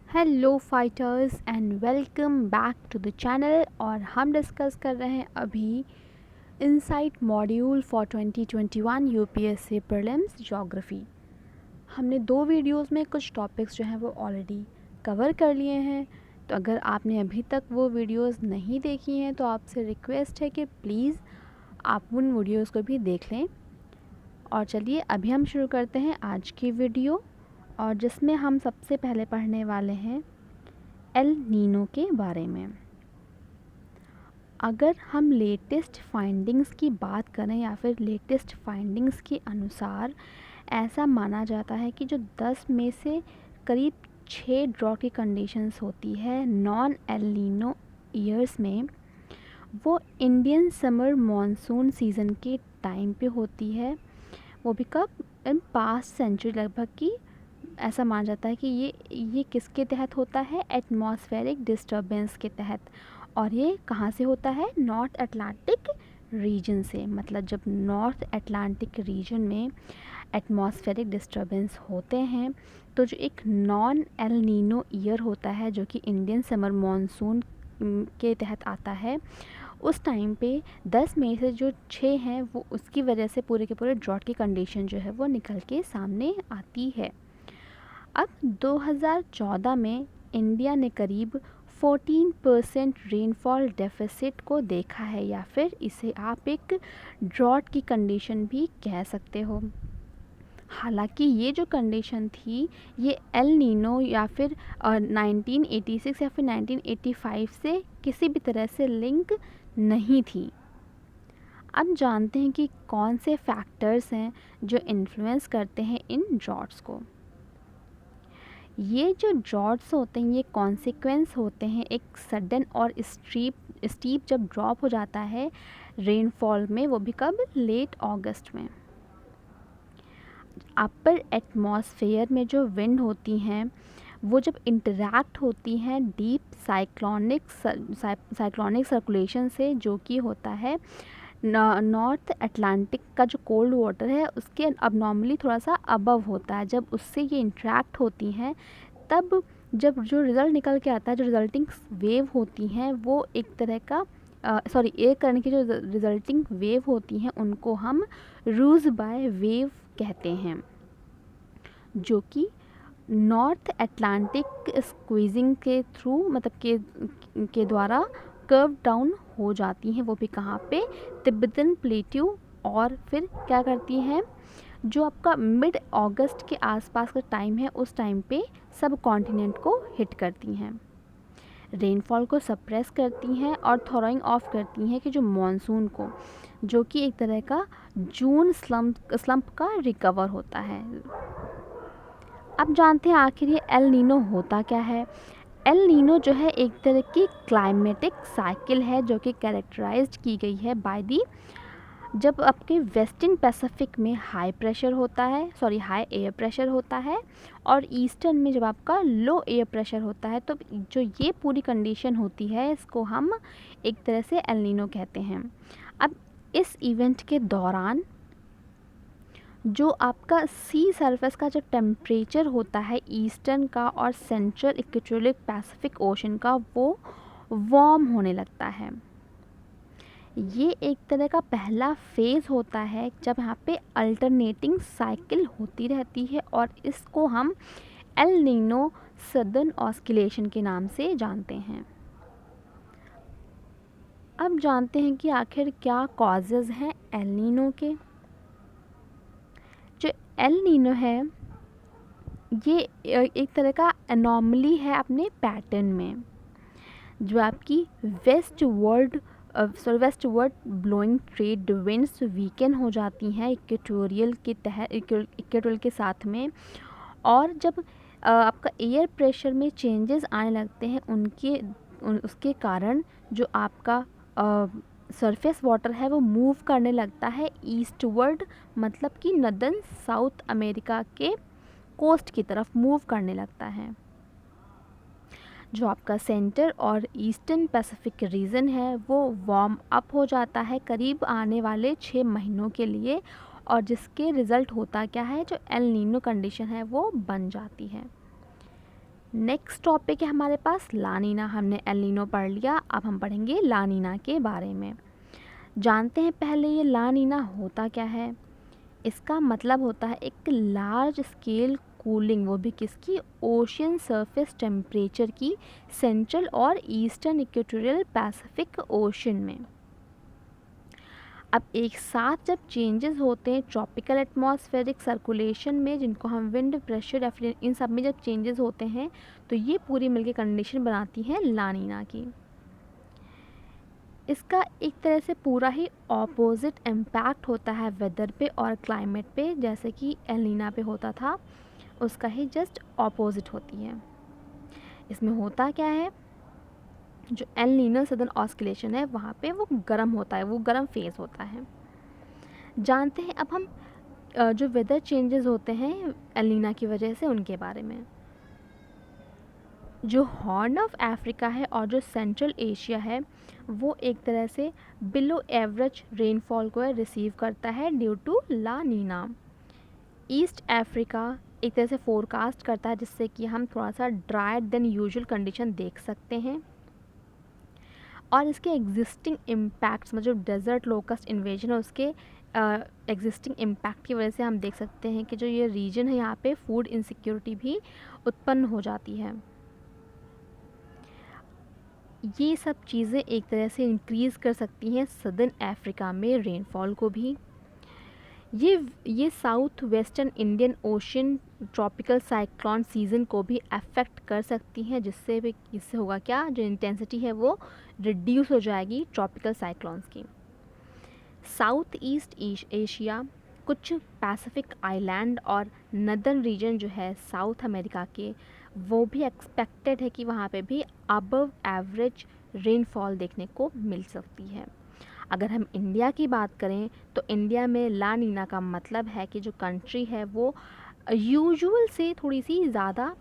Hello fighters and welcome back to the channel. और हम discuss कर रहे हैं अभी insight module for 2021 UPSC prelims geography. हमने 2 वीडियोस में कुछ टॉपिक्स जो हैं वो ऑलरेडी कवर कर लिए हैं। तो अगर आपने अभी तक वो वीडियोस नहीं देखी हैं तो आपसे रिक्वेस्ट है कि प्लीज़ आप उन वीडियोस को भी देख लें। और चलिए अभी हम शुरू करते हैं आज की वीडियो, और जिसमें हम सबसे पहले पढ़ने वाले हैं एल नीनो के बारे में। अगर हम लेटेस्ट फाइंडिंग्स की बात करें या फिर लेटेस्ट फाइंडिंग्स के अनुसार ऐसा माना जाता है कि जो 10 में से करीब 6 ड्रॉट की कंडीशंस होती है नॉन एल नीनो ईयर्स में, वो इंडियन समर मॉनसून सीज़न के टाइम पे होती है। वो भी कब? इन पास्ट सेंचुरी लगभग की। ऐसा माना जाता है कि ये किसके तहत होता है? एटमॉस्फेरिक डिस्टर्बेंस के तहत। और ये कहाँ से होता है? नॉर्थ अटलांटिक रीजन से। मतलब जब नॉर्थ अटलांटिक रीजन में एटमॉस्फेरिक डिस्टर्बेंस होते हैं तो जो एक नॉन एल नीनो ईयर होता है जो कि इंडियन समर मॉनसून के तहत आता है, उस टाइम पे 10 में से जो 6 हैं वो उसकी वजह से पूरे के पूरे ड्रॉट की कंडीशन जो है वो निकल के सामने आती है। अब 2014 में इंडिया ने करीब 14% रेनफॉल डेफिसिट को देखा है, या फिर इसे आप एक ड्रॉट की कंडीशन भी कह सकते हो। हालांकि ये जो कंडीशन थी ये एल नीनो या फिर 1986 या फिर 1985 से किसी भी तरह से लिंक नहीं थी। अब जानते हैं कि कौन से फैक्टर्स हैं जो इन्फ्लुएंस करते हैं इन ड्रॉट्स को। ये जो ड्रॉट्स होते हैं ये कॉन्सिक्वेंस होते हैं एक सडन और स्टीप जब ड्रॉप हो जाता है रेनफॉल में, वो भी कब? लेट अगस्त में। अपर एटमॉस्फेयर में जो विंड होती हैं वो जब इंटरैक्ट होती हैं डीप साइक्लोनिक सर्कुलेशन से, जो कि होता है नॉर्थ अटलांटिक का जो कोल्ड वाटर है उसके अब नॉर्मली थोड़ा सा अबव होता है। जब उससे ये इंटरैक्ट होती हैं तब जब जो रिज़ल्ट निकल के आता है, जो रिज़ल्टिंग वेव होती हैं वो एक तरह का एयर करंट की जो रिज़ल्टिंग वेव होती हैं उनको हम रूज बाय वेव कहते हैं, जो कि नॉर्थ अटलांटिक स्क्वीजिंग के थ्रू मतलब के द्वारा कर्व डाउन हो जाती हैं। वो भी कहाँ पे? Tibetan plateau. और फिर क्या करती हैं? जो आपका मिड अगस्त के आसपास का टाइम है उस टाइम पे सब कॉन्टिनेंट को हिट करती हैं, रेनफॉल को सप्रेस करती हैं और थॉरोइंग ऑफ करती हैं कि जो मॉनसून को, जो कि एक तरह का जून स्लम्प का रिकवर होता है। अब जानते हैं आखिर ये एल नीनो होता क्या है। एल नीनो जो है एक तरह की क्लाइमेटिक साइकिल है जो कि कैरेक्टराइज्ड की गई है बाय दी, जब आपके वेस्टर्न पैसिफिक में हाई एयर प्रेशर होता है और ईस्टर्न में जब आपका लो एयर प्रेशर होता है, तो जो ये पूरी कंडीशन होती है इसको हम एक तरह से एल नीनो कहते हैं। अब इस इवेंट के दौरान जो आपका सी सरफेस का जो टेम्परेचर होता है ईस्टर्न का और सेंट्रल इक्वेटोरियल पैसिफिक ओशन का, वो वार्म होने लगता है। ये एक तरह का पहला फेज़ होता है जब यहाँ पे अल्टरनेटिंग साइकिल होती रहती है, और इसको हम एल नीनो सदर्न ऑस्किलेशन के नाम से जानते हैं। अब जानते हैं कि आखिर क्या कॉजेज़ हैं एल नीनो के। जो एल नीनो है ये एक तरह का एनॉमली है अपने पैटर्न में, जो आपकी westward blowing trade winds weekend हो जाती हैं इक्वेटोरियल के साथ में, और जब आपका एयर प्रेशर में चेंजेस आने लगते हैं उसके कारण जो आपका सरफेस वाटर है वो मूव करने लगता है ईस्टवर्ड, मतलब कि नदर्न साउथ अमेरिका के कोस्ट की तरफ मूव करने लगता है। जो आपका सेंटर और ईस्टर्न पैसिफिक रीजन है वो वार्म अप हो जाता है करीब आने वाले 6 महीनों के लिए, और जिसके रिज़ल्ट होता क्या है, जो एल नीनो कंडीशन है वो बन जाती है। नेक्स्ट टॉपिक है हमारे पास लानीना। हमने एल नीनो पढ़ लिया, अब हम पढ़ेंगे लानीना के बारे में। जानते हैं पहले ये लानीना होता क्या है। इसका मतलब होता है एक लार्ज स्केल कूलिंग, वो भी किसकी, ओशियन सरफेस टेम्परेचर की सेंट्रल और ईस्टर्न इक्वेटोरियल पैसिफिक ओशन में। अब एक साथ जब चेंजेस होते हैं ट्रॉपिकल एटमॉस्फेरिक सर्कुलेशन में, जिनको हम विंड, प्रेशर या फिर इन सब में जब चेंजेस होते हैं, तो ये पूरी मिलकर कंडीशन बनाती है लानीना की। इसका एक तरह से पूरा ही ऑपोजिट इम्पैक्ट होता है वेदर पे और क्लाइमेट पे, जैसे कि एल नीना पे होता था, उसका ही जस्ट ऑपोजिट होती है। इसमें होता क्या है, जो एल नीनो सदर्न ऑस्किलेशन है वहाँ पे वो गर्म होता है, वो गर्म फेज़ होता है। जानते हैं अब हम जो वेदर चेंजेस होते हैं एल नीना की वजह से, उनके बारे में। जो हॉर्न ऑफ अफ्रीका है और जो सेंट्रल एशिया है, वो एक तरह से बिलो एवरेज रेनफॉल को रिसीव करता है due to La Nina. East Africa एक तरह से फोरकास्ट करता है, जिससे कि हम थोड़ा सा ड्रायर देन यूजुअल कंडीशन देख सकते हैं। और इसके एग्जिस्टिंग इम्पैक्ट्स, मतलब डेजर्ट लोकस्ट इन्वेजन है, उसके एग्जिस्टिंग इम्पैक्ट की वजह से हम देख सकते हैं कि जो ये रीजन है यहाँ पे फूड इनसिक्योरिटी भी उत्पन्न हो जाती है। ये सब चीज़ें एक तरह से इंक्रीज़ कर सकती हैं सदर्न अफ्रीका में रेनफॉल को भी। ये south western Indian ocean tropical cyclone season को भी अफेक्ट कर सकती हैं, जिससे होगा क्या, जो इंटेंसिटी है वो रिड्यूस हो जाएगी ट्रॉपिकल साइक्लोन्स की। साउथ ईस्ट एशिया, कुछ पैसिफिक आइलैंड और नदर्न रीजन जो है साउथ अमेरिका के, वो भी एक्सपेक्टेड है कि वहाँ पे भी अबव एवरेज रेनफॉल देखने को मिल सकती है। अगर हम इंडिया की बात करें तो इंडिया में ला नीना का मतलब है कि जो कंट्री है वो यूजुअल से थोड़ी सी ज़्यादा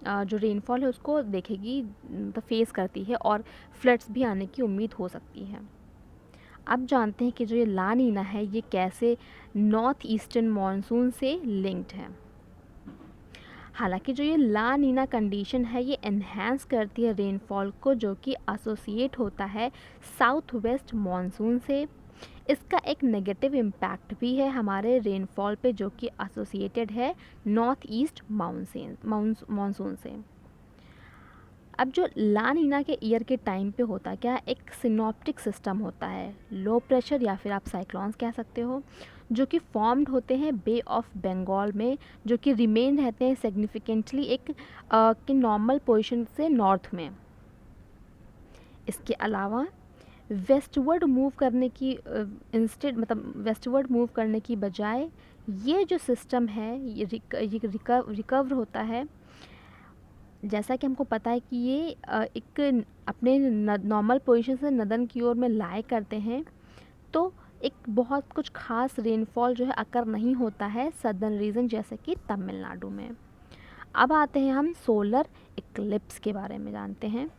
जो रेनफॉल है उसको देखेगी, तो फेस करती है, और फ्लड्स भी आने की उम्मीद हो सकती है। अब जानते हैं कि जो ये ला नीना है ये कैसे नॉर्थ ईस्टर्न मॉनसून से लिंक्ड है। हालांकि जो ये ला नीना कंडीशन है ये एनहेंस करती है रेनफॉल को, जो कि एसोसिएट होता है साउथ वेस्ट मॉनसून से। इसका एक नेगेटिव इम्पैक्ट भी है हमारे रेनफॉल पे, जो कि एसोसिएटेड है नॉर्थ ईस्ट मॉनसून से। अब जो ला नीना के ईयर के टाइम पे होता क्या, एक सिनॉप्टिक सिस्टम होता है, लो प्रेशर या फिर आप साइक्लोन्स कह सकते हो, जो कि फॉर्म्ड होते हैं बे ऑफ बंगाल में, जो कि रिमेन रहते हैं सिग्निफिकेंटली एक कि नॉर्मल पोजीशन से नॉर्थ में। इसके अलावा वेस्टवर्ड मूव करने की वेस्टवर्ड मूव करने की बजाय ये जो सिस्टम है ये रिकवर होता है। जैसा कि हमको पता है कि ये एक अपने नॉर्मल पोजीशन से नदन की ओर में लाई करते हैं, तो एक बहुत कुछ खास रेनफॉल जो है अकर नहीं होता है सदर्न रीजन, जैसे कि तमिलनाडु में। अब आते हैं हम सोलर इक्लिप्स के बारे में जानते हैं।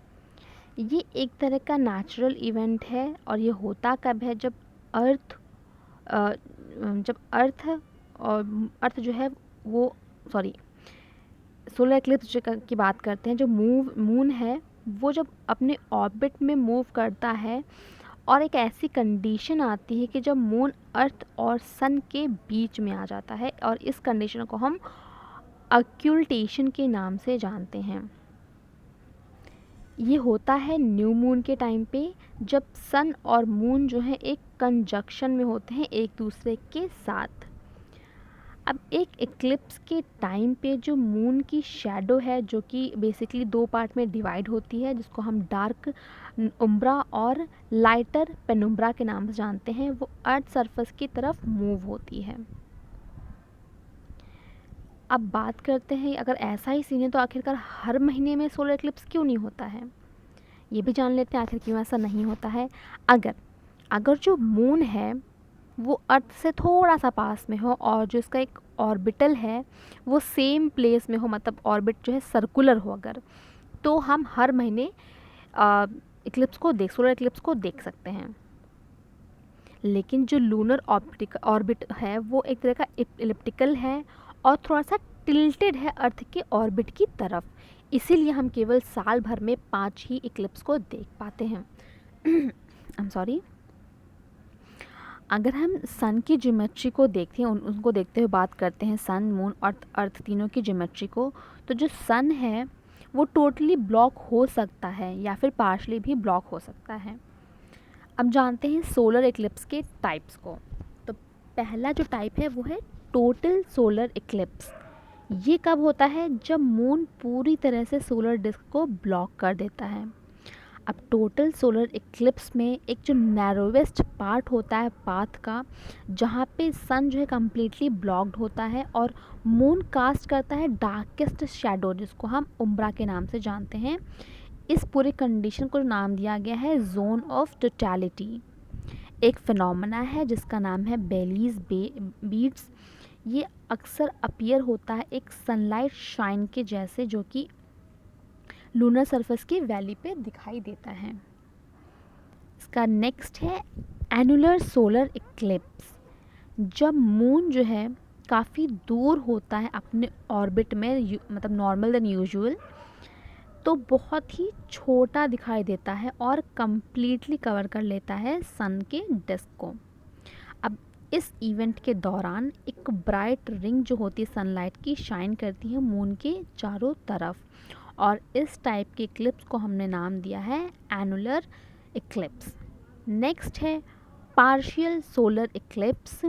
ये एक तरह का नेचुरल इवेंट है, और ये होता कब है, जब अर्थ जो है वो सोलर इक्लिप्स की बात करते हैं, जो मून है वो जब अपने ऑर्बिट में मूव करता है, और एक ऐसी कंडीशन आती है कि जब मून अर्थ और सन के बीच में आ जाता है, और इस कंडीशन को हम अक्यूल्टेशन के नाम से जानते हैं। ये होता है न्यू मून के टाइम पे, जब सन और मून जो है एक कंजक्शन में होते हैं एक दूसरे के साथ। अब एक इक्लिप्स के टाइम पे जो मून की शैडो है, जो कि बेसिकली दो पार्ट में डिवाइड होती है, जिसको हम डार्क उम्ब्रा और लाइटर पेनुम्ब्रा के नाम से जानते हैं, वो अर्थ सरफेस की तरफ मूव होती है। अब बात करते हैं, अगर ऐसा ही सीन है तो आखिरकार हर महीने में सोलर इक्लिप्स क्यों नहीं होता है, ये भी जान लेते हैं आखिर क्यों ऐसा नहीं होता है। अगर जो मून है वो अर्थ से थोड़ा सा पास में हो, और जो इसका एक ऑर्बिटल है वो सेम प्लेस में हो, मतलब ऑर्बिट जो है सर्कुलर हो अगर, तो हम हर महीने सोलर इक्लिप्स को देख सकते हैं। लेकिन जो लूनर ऑर्बिट है वो एक तरह का इलिप्टिकल है और थोड़ा सा टिल्टेड है अर्थ के ऑर्बिट की तरफ, इसीलिए हम केवल साल भर में 5 ही इक्लिप्स को देख पाते हैं। I am sorry. अगर हम सन की ज्योमेट्री को देखते हैं, उनको देखते हुए बात करते हैं, सन, मून और अर्थ तीनों की ज्योमेट्री को, तो जो सन है वो टोटली ब्लॉक हो सकता है या फिर पार्शली भी ब्लॉक हो सकता है। अब जानते हैं सोलर इक्लिप्स के टाइप्स को। तो पहला जो टाइप है वो है टोटल सोलर इक्लिप्स। ये कब होता है? जब मून पूरी तरह से सोलर डिस्क को ब्लॉक कर देता है। अब टोटल सोलर इक्लिप्स में एक जो नैरोवेस्ट पार्ट होता है पाथ का, जहाँ पे सन जो है कम्प्लीटली ब्लॉक्ड होता है और मून कास्ट करता है डार्केस्ट शैडो, जिसको हम उम्ब्रा के नाम से जानते हैं। इस पूरे कंडीशन को नाम दिया गया है जोन ऑफ टोटलिटी। एक फिनोमेना है जिसका नाम है बेलीज बीट्स। ये अक्सर अपीयर होता है एक सनलाइट शाइन के जैसे, जो कि लूनर सरफेस की वैली पे दिखाई देता है। इसका नेक्स्ट है एनुलर सोलर इक्लिप्स। जब मून जो है काफ़ी दूर होता है अपने ऑर्बिट में, मतलब नॉर्मल देन यूजुअल, तो बहुत ही छोटा दिखाई देता है और कम्प्लीटली कवर कर लेता है सन के डिस्क को। अब इस इवेंट के दौरान एक ब्राइट रिंग जो होती है सनलाइट की, शाइन करती है मून के चारों तरफ, और इस टाइप के इक्लिप्स को हमने नाम दिया है एनुलर इक्लिप्स। नेक्स्ट है पार्शियल सोलर इक्लिप्स।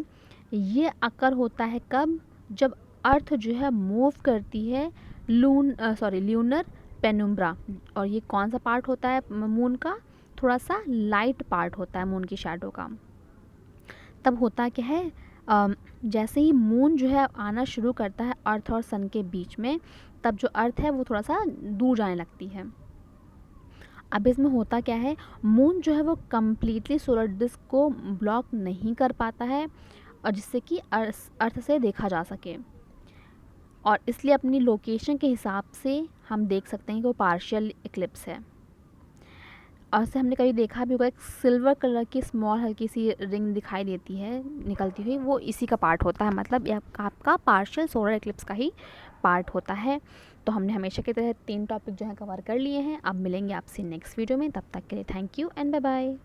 ये अकर होता है कब? जब अर्थ जो है मूव करती है ल्यूनर पेनुम्ब्रा, और ये कौन सा पार्ट होता है मून का? थोड़ा सा लाइट पार्ट होता है मून की शैडो का। तब होता क्या है, जैसे ही मून जो है आना शुरू करता है अर्थ और सन के बीच में, तब जो अर्थ है वो थोड़ा सा दूर जाने लगती है। अब इसमें होता क्या है, मून जो है वो कम्प्लीटली सोलर डिस्क को ब्लॉक नहीं कर पाता है, और जिससे कि अर्थ से देखा जा सके, और इसलिए अपनी लोकेशन के हिसाब से हम देख सकते हैं कि वो पार्शियल इक्लिप्स है। और से हमने कभी देखा भी होगा, एक सिल्वर कलर की स्मॉल हल्की सी रिंग दिखाई देती है निकलती हुई, वो इसी का पार्ट होता है, मतलब ये आपका पार्शियल सोलर इक्लिप्स का ही पार्ट होता है। तो हमने हमेशा की तरह 3 टॉपिक जो है कवर कर लिए हैं। अब मिलेंगे आपसे नेक्स्ट वीडियो में, तब तक के लिए thank you and bye bye.